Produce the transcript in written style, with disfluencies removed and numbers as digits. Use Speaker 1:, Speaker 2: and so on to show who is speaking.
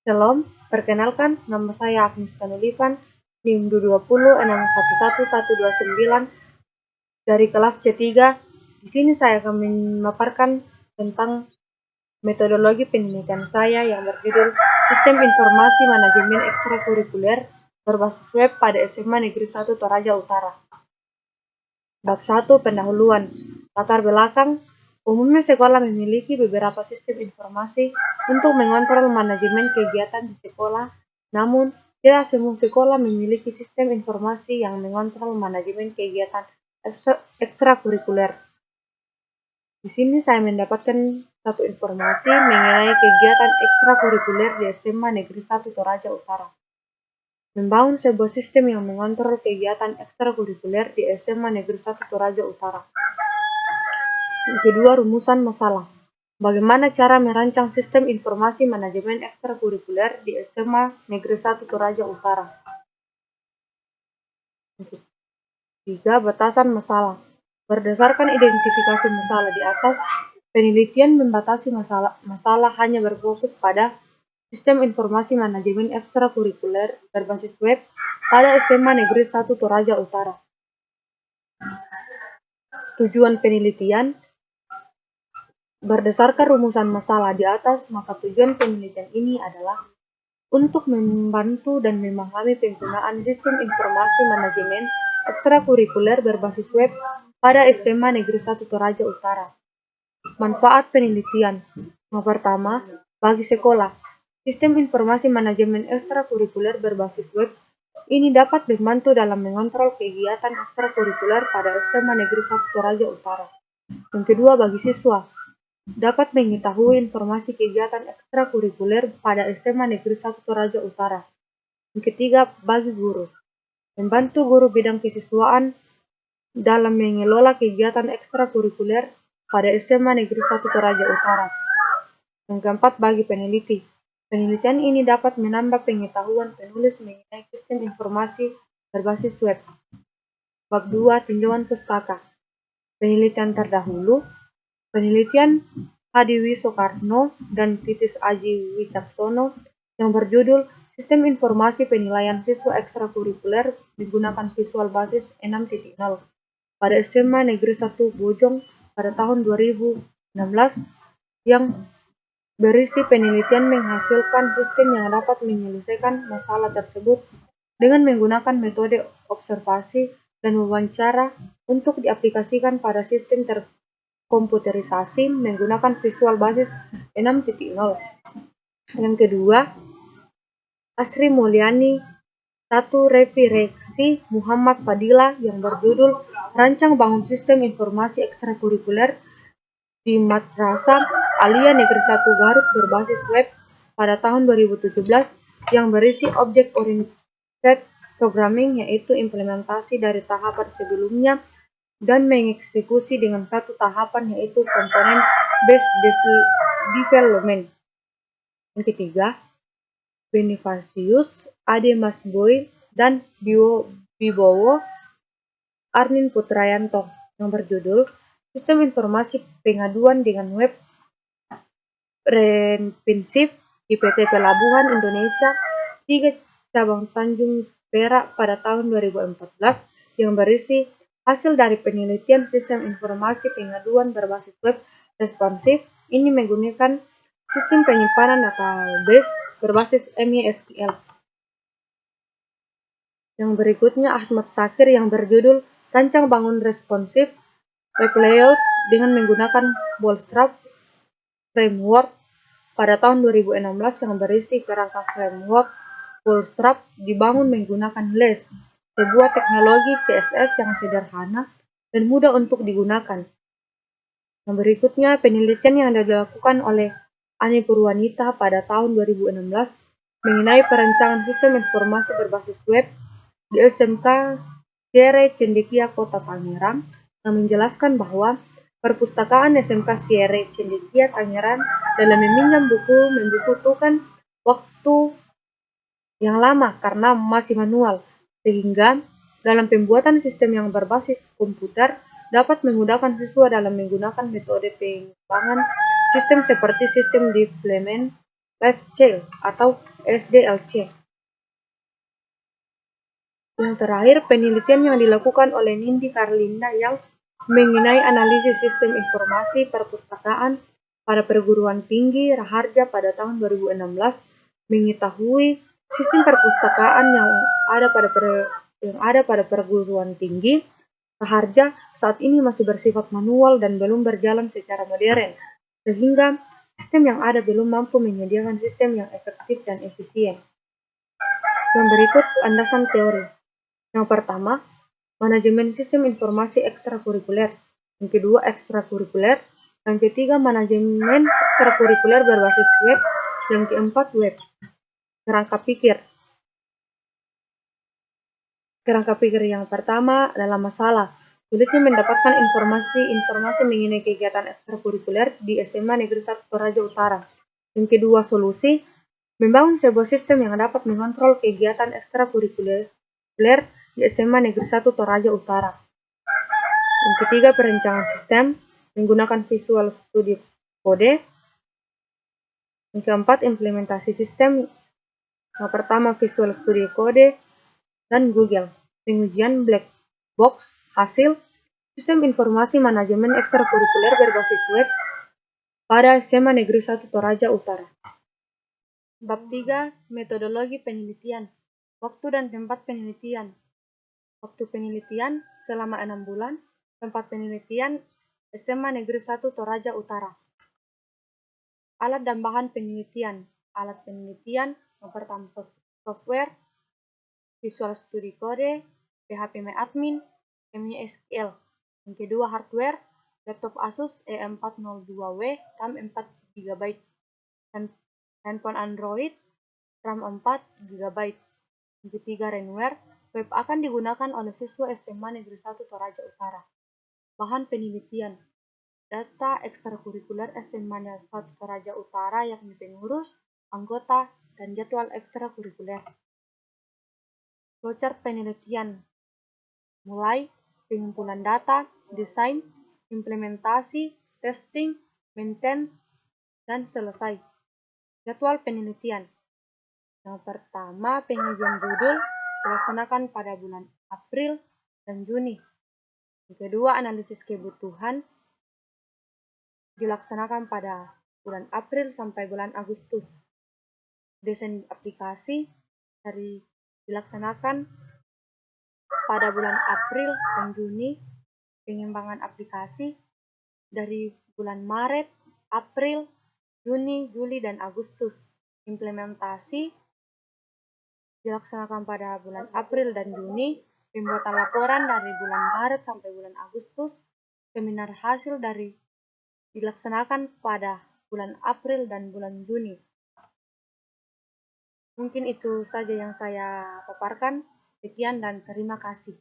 Speaker 1: Shalom, perkenalkan nama saya Agnes Tanulipan, NIM 20611129 dari kelas C3. Di sini saya akan memaparkan tentang metodologi penelitian saya yang berjudul Sistem Informasi Manajemen Ekstrakurikuler berbasis web pada SMA Negeri 1 Toraja Utara. Bab 1, pendahuluan. Latar belakang. Umumnya sekolah memiliki beberapa sistem informasi untuk mengontrol manajemen kegiatan di sekolah, namun tidak semua sekolah memiliki sistem informasi yang mengontrol manajemen kegiatan ekstrakurikuler. Di sini saya mendapatkan satu informasi mengenai kegiatan ekstrakurikuler di SMA Negeri 1 Toraja Utara. Membangun sebuah sistem yang mengontrol kegiatan ekstrakurikuler di SMA Negeri 1 Toraja Utara. Kedua, rumusan masalah. Bagaimana cara merancang sistem informasi manajemen ekstrakurikuler di SMA Negeri 1 Toraja Utara? 3. Batasan masalah. Berdasarkan identifikasi masalah di atas, penelitian membatasi masalah hanya berfokus pada sistem informasi manajemen ekstrakurikuler berbasis web pada SMA Negeri 1 Toraja Utara. Tujuan penelitian. Berdasarkan rumusan masalah di atas, maka tujuan penelitian ini adalah untuk membantu dan memahami penggunaan sistem informasi manajemen ekstrakurikuler berbasis web pada SMA Negeri 1 Toraja Utara. Manfaat penelitian. Yang pertama, bagi sekolah, sistem informasi manajemen ekstrakurikuler berbasis web ini dapat membantu dalam mengontrol kegiatan ekstrakurikuler pada SMA Negeri 1 Toraja Utara. Yang kedua, bagi siswa, dapat mengetahui informasi kegiatan ekstrakurikuler pada SMA Negeri 1 Toraja Utara. Yang ketiga, bagi guru, membantu guru bidang kesiswaan dalam mengelola kegiatan ekstrakurikuler pada SMA Negeri 1 Toraja Utara. Yang keempat, bagi peneliti, penelitian ini dapat menambah pengetahuan penulis mengenai sistem informasi berbasis web. Bab 2, tinjauan pustaka. Penelitian terdahulu. Penelitian Hadiwi Soekarno dan Titis Aji Wicaksono yang berjudul Sistem Informasi Penilaian Siswa Ekstrakurikuler menggunakan Visual Basis 6.0 pada SMA Negeri 1 Bojong pada tahun 2016 yang berisi penelitian menghasilkan sistem yang dapat menyelesaikan masalah tersebut dengan menggunakan metode observasi dan wawancara untuk diaplikasikan pada sistem komputerisasi menggunakan Visual Basis 6.0. Yang kedua, Asri Mulyani 1 Revireksi Muhammad Fadila yang berjudul Rancang Bangun Sistem Informasi Ekstrakurikuler di Madrasah Aliyah Negeri 1 Garut berbasis web pada tahun 2017 yang berisi Object Oriented Programming, yaitu implementasi dari tahapan sebelumnya dan mengeksekusi dengan satu tahapan, yaitu komponen based development. Yang ketiga, Benefasius Ade Masboy dan Bibowo Arnin Putrayanto yang berjudul Sistem Informasi Pengaduan dengan Web Responsif di PT Pelabuhan Indonesia 3 Cabang Tanjung Perak pada tahun 2014 yang berisi hasil dari penelitian sistem informasi pengaduan berbasis web responsif ini menggunakan sistem penyimpanan database berbasis MySQL. Yang berikutnya Ahmad Sakir yang berjudul Rancang Bangun Responsif Web Layout dengan menggunakan Bootstrap Framework pada tahun 2016 yang berisi kerangka framework Bootstrap dibangun menggunakan LESS, sebuah teknologi CSS yang sederhana dan mudah untuk digunakan. Yang berikutnya, penelitian yang dilakukan oleh Ani Purwanita pada tahun 2016 mengenai perancangan sistem informasi berbasis web di SMK Siere Cendekia Kota Tangerang yang menjelaskan bahwa perpustakaan SMK Siere Cendekia Tangerang dalam meminjam buku membutuhkan waktu yang lama karena masih manual, sehingga dalam pembuatan sistem yang berbasis komputer dapat memudahkan siswa dalam menggunakan metode pengembangan sistem seperti sistem deployment Life Cycle atau SDLC. Yang terakhir, penelitian yang dilakukan oleh Nindi Carlinda yang mengenai analisis sistem informasi perpustakaan pada perguruan tinggi Raharja pada tahun 2016 mengetahui sistem perpustakaan yang ada pada perguruan tinggi Raharja saat ini masih bersifat manual dan belum berjalan secara modern, sehingga sistem yang ada belum mampu menyediakan sistem yang efektif dan efisien. Yang berikut landasan teori. Yang pertama, manajemen sistem informasi ekstrakurikuler. Yang kedua, ekstrakurikuler. Yang ketiga, manajemen ekstrakurikuler berbasis web. Yang keempat, web. Kerangka pikir. Kerangka pikir yang pertama adalah masalah. Sulitnya mendapatkan informasi mengenai kegiatan ekstrakurikuler di SMA Negeri 1 Toraja Utara. Yang kedua, solusi. Membangun sebuah sistem yang dapat mengontrol kegiatan ekstrakurikuler di SMA Negeri 1 Toraja Utara. Yang ketiga, perencanaan sistem menggunakan Visual Studio Code. Yang keempat, implementasi sistem. Yang pertama, Visual Studio Code dan Google. Pengujian black box hasil sistem informasi manajemen ekstrakurikuler berbasis web pada SMA Negeri 1 Toraja Utara. Bab 3, metodologi penelitian. Waktu dan tempat penelitian. Waktu penelitian selama 6 bulan. Tempat penelitian SMA Negeri 1 Toraja Utara. Alat dan bahan penelitian. Alat penelitian yang pertama software, Visual Studio Code, PHP MyAdmin, MySQL. Yang kedua hardware, laptop Asus E402W, RAM 4 GB, dan handphone Android, RAM 4 GB. Yang ketiga ransomware, web akan digunakan oleh siswa SMA Negeri 1 Toraja Utara. Bahan penelitian, data ekstrakurikuler SMA Negeri 1 Toraja Utara yakni pengurus, anggota, dan jadwal ekstrakurikuler. Flowchart penelitian, mulai pengumpulan data, desain, implementasi, testing, maintenance, dan selesai. Jadwal penelitian. Yang pertama, pengajuan judul dilaksanakan pada bulan April dan Juni. Yang kedua, analisis kebutuhan dilaksanakan pada bulan April sampai bulan Agustus. Desain aplikasi dilaksanakan pada bulan April dan Juni. Pengembangan aplikasi dari bulan Maret, April, Juni, Juli, dan Agustus. Implementasi dilaksanakan pada bulan April dan Juni. Pembuatan laporan dari bulan Maret sampai bulan Agustus. Seminar hasil dilaksanakan pada bulan April dan bulan Juni. Mungkin itu saja yang saya paparkan. Sekian dan terima kasih.